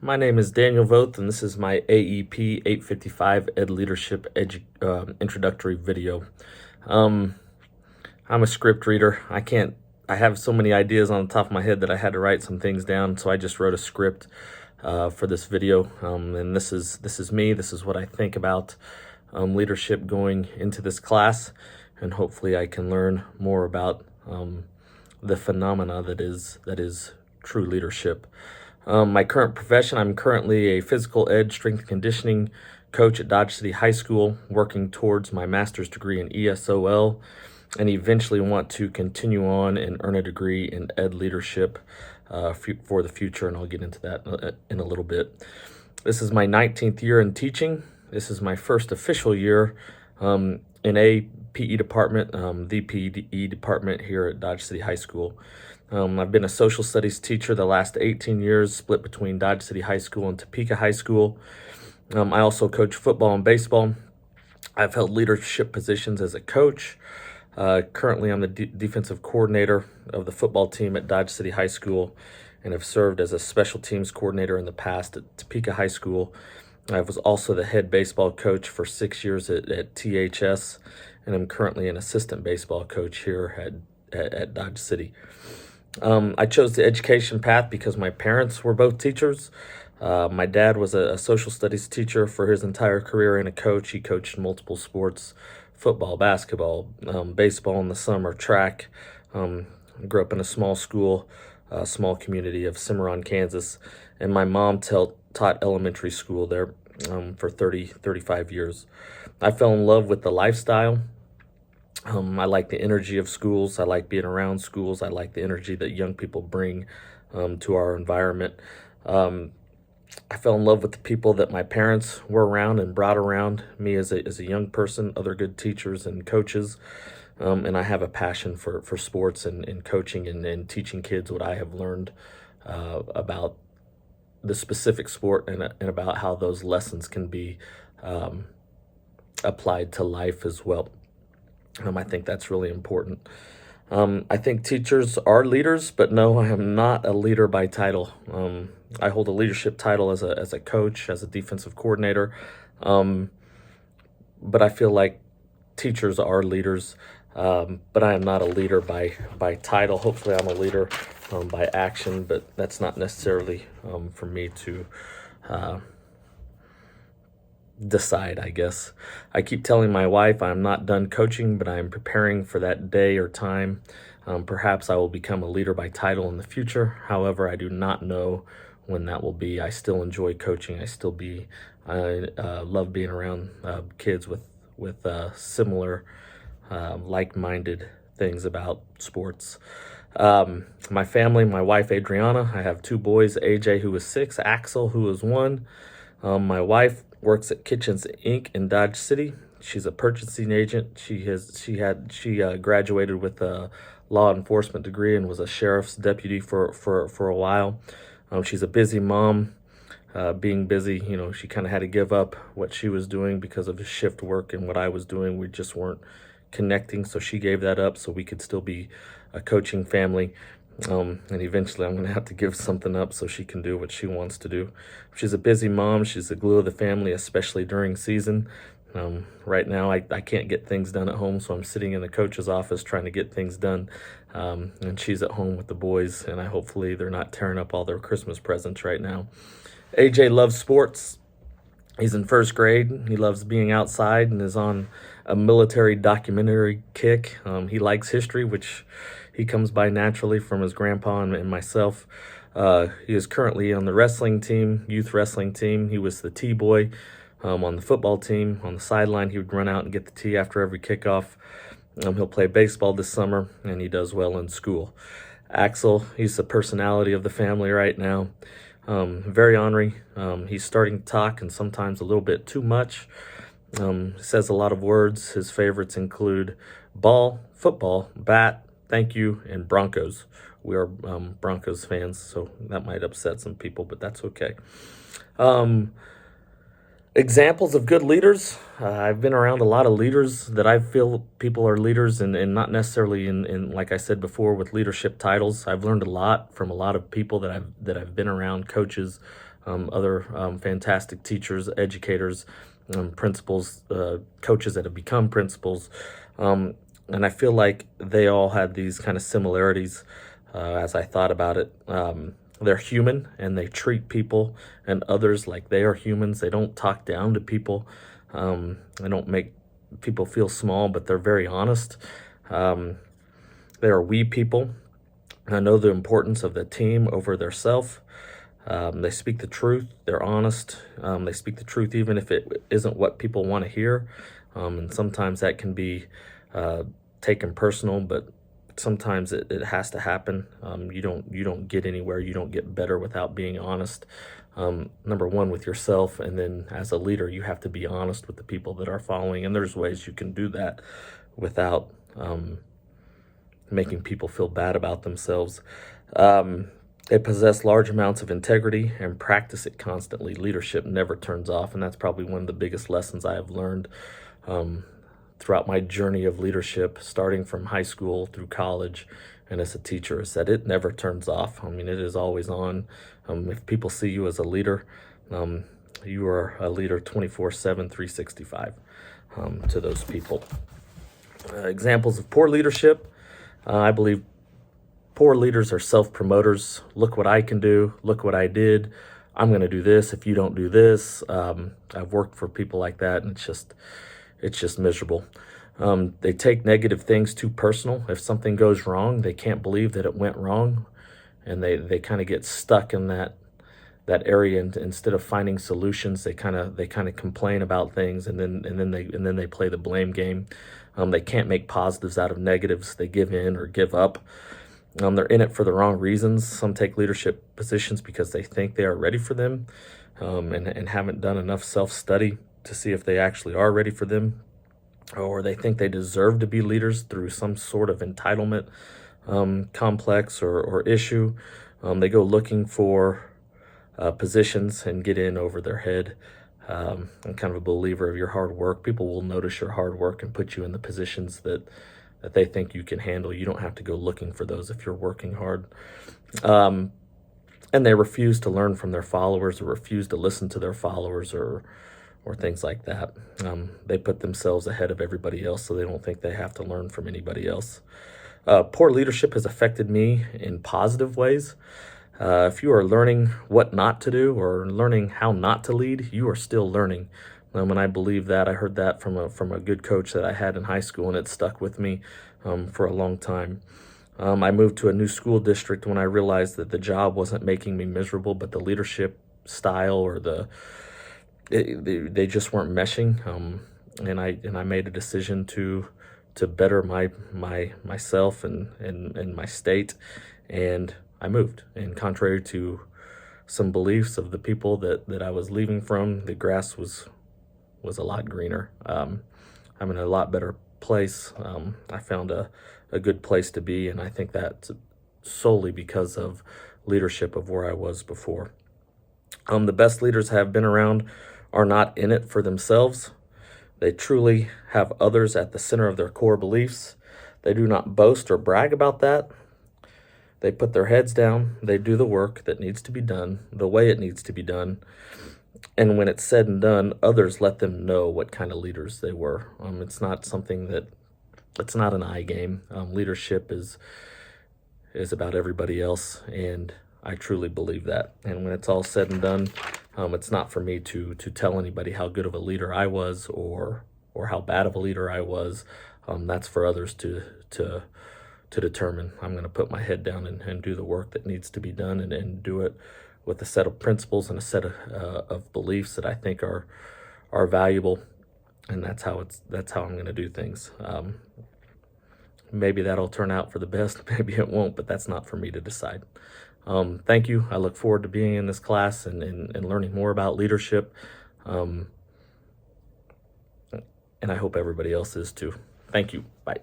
My name is Daniel Voth, and this is my AEP 855 Ed Leadership introductory video. Um, I'm a script reader. I have so many ideas on the top of my head that I had to write some things down, so I just wrote a script for this video. And this is me. This is what I think about leadership going into this class, and hopefully I can learn more about the phenomena that is true leadership. My current profession, I'm currently a physical ed strength and conditioning coach at Dodge City High School, working towards my master's degree in ESOL, and eventually want to continue on and earn a degree in ed leadership for the future, and I'll get into that in a little bit. This is my 19th year in teaching. This is my first official year in a PE department, the PE department here at Dodge City High School. I've been a social studies teacher the last 18 years, split between Dodge City High School and Topeka High School. I also coach football and baseball. I've held leadership positions as a coach. Currently, I'm the defensive coordinator of the football team at Dodge City High School, and have served as a special teams coordinator in the past at Topeka High School. I was also the head baseball coach for 6 years at THS, and I'm currently an assistant baseball coach here at Dodge City. I chose the education path because my parents were both teachers. My dad was a social studies teacher for his entire career and a coach. He coached multiple sports, football, basketball, baseball in the summer, track. Grew up in a small school, small community of Cimarron, Kansas. And my mom taught elementary school there for 35 years. I fell in love with the lifestyle. I like the energy of schools. I like being around schools. I like the energy that young people bring to our environment. I fell in love with the people that my parents were around and brought around me as a young person, other good teachers and coaches. And I have a passion for sports and coaching and teaching kids what I have learned about the specific sport and about how those lessons can be applied to life as well. I think that's really important. I think teachers are leaders, but no, I am not a leader by title. I hold a leadership title as a coach, as a defensive coordinator, but I feel like teachers are leaders, but I am not a leader by title. Hopefully I'm a leader by action, but that's not necessarily for me to decide, I guess. I keep telling my wife I'm not done coaching, but I am preparing for that day or time. Perhaps I will become a leader by title in the future. However, I do not know when that will be. I still enjoy coaching. I love being around kids with similar, like-minded things about sports. My family, my wife Adriana. I have 2 boys, AJ, who is 6, Axel, who is 1. My wife works at Kitchens Inc. in Dodge City. She's a purchasing agent. She graduated with a law enforcement degree and was a sheriff's deputy for a while. She's a busy mom. Being busy, she kind of had to give up what she was doing because of shift work and what I was doing. We just weren't connecting, so she gave that up so we could still be a coaching family. And eventually I'm going to have to give something up so she can do what she wants to do. She's a busy mom. She's the glue of the family, especially during season. Right now, I can't get things done at home, so I'm sitting in the coach's office trying to get things done. And she's at home with the boys, and hopefully they're not tearing up all their Christmas presents right now. AJ loves sports. He's in 1st grade. He loves being outside and is on a military documentary kick. He likes history, which he comes by naturally from his grandpa and myself. He is currently on the wrestling team, youth wrestling team. He was the T-boy on the football team. On the sideline, he would run out and get the T after every kickoff. He'll play baseball this summer, and he does well in school. Axel, he's the personality of the family right now. Very ornery. He's starting to talk, and sometimes a little bit too much. Says a lot of words. His favorites include ball, football, bat, thank you, and Broncos. We are Broncos fans, so that might upset some people, but that's okay. Examples of good leaders. I've been around a lot of leaders that I feel people are leaders and not necessarily in, like I said before, with leadership titles. I've learned a lot from a lot of people that I've been around, coaches, other fantastic teachers, educators, principals, coaches that have become principals. And I feel like they all had these kind of similarities as I thought about it. They're human and they treat people and others like they are humans. They don't talk down to people. They don't make people feel small, but they're very honest. They are we people. I know the importance of the team over their self. They speak the truth. They're honest. They speak the truth even if it isn't what people want to hear. And sometimes that can be taken personal, but sometimes it has to happen. You don't get anywhere. You don't get better without being honest. Number one, with yourself, and then as a leader, you have to be honest with the people that are following. And there's ways you can do that without making people feel bad about themselves. They possess large amounts of integrity and practice it constantly. Leadership never turns off, and that's probably one of the biggest lessons I have learned throughout my journey of leadership, starting from high school through college and as a teacher, is that it never turns off. I mean, it is always on. If people see you as a leader, you are a leader 24/7, 365 to those people. Examples of poor leadership. I believe poor leaders are self-promoters. Look what I can do. Look what I did. I'm going to do this if you don't do this. I've worked for people like that, and it's just miserable. They take negative things too personal. If something goes wrong, they can't believe that it went wrong, and they kind of get stuck in that area. And instead of finding solutions, they kind of complain about things, and then they play the blame game. They can't make positives out of negatives. They give in or give up. They're in it for the wrong reasons. Some take leadership positions because they think they are ready for them, and haven't done enough self-study to see if they actually are ready for them, or they think they deserve to be leaders through some sort of entitlement complex or issue. They go looking for positions and get in over their head. I'm kind of a believer of your hard work. People will notice your hard work and put you in the positions that they think you can handle. You don't have to go looking for those if you're working hard. And they refuse to learn from their followers, or refuse to listen to their followers, or things like that. They put themselves ahead of everybody else, so they don't think they have to learn from anybody else. Poor leadership has affected me in positive ways. If you are learning what not to do or learning how not to lead, you are still learning. And I believe that. I heard that from a good coach that I had in high school, and it stuck with me for a long time. I moved to a new school district when I realized that the job wasn't making me miserable, but the leadership style or they just weren't meshing. And I made a decision to better myself and my state, and I moved. And contrary to some beliefs of the people that I was leaving from, the grass was a lot greener. I'm in a lot better place. I found a good place to be, and I think that's solely because of leadership of where I was before. The best leaders I have been around are not in it for themselves. They truly have others at the center of their core beliefs. They do not boast or brag about that. They put their heads down. They do the work that needs to be done, the way it needs to be done. And when it's said and done, others let them know what kind of leaders they were. It's not something it's not an I game. Leadership is about everybody else, and I truly believe that. And when it's all said and done, it's not for me to tell anybody how good of a leader I was or how bad of a leader I was. That's for others to determine. I'm going to put my head down and do the work that needs to be done, and do it with a set of principles and a set of beliefs that I think are valuable. And that's how I'm going to do things. Maybe that'll turn out for the best. Maybe it won't, but that's not for me to decide. Thank you. I look forward to being in this class and learning more about leadership. And I hope everybody else is too. Thank you. Bye.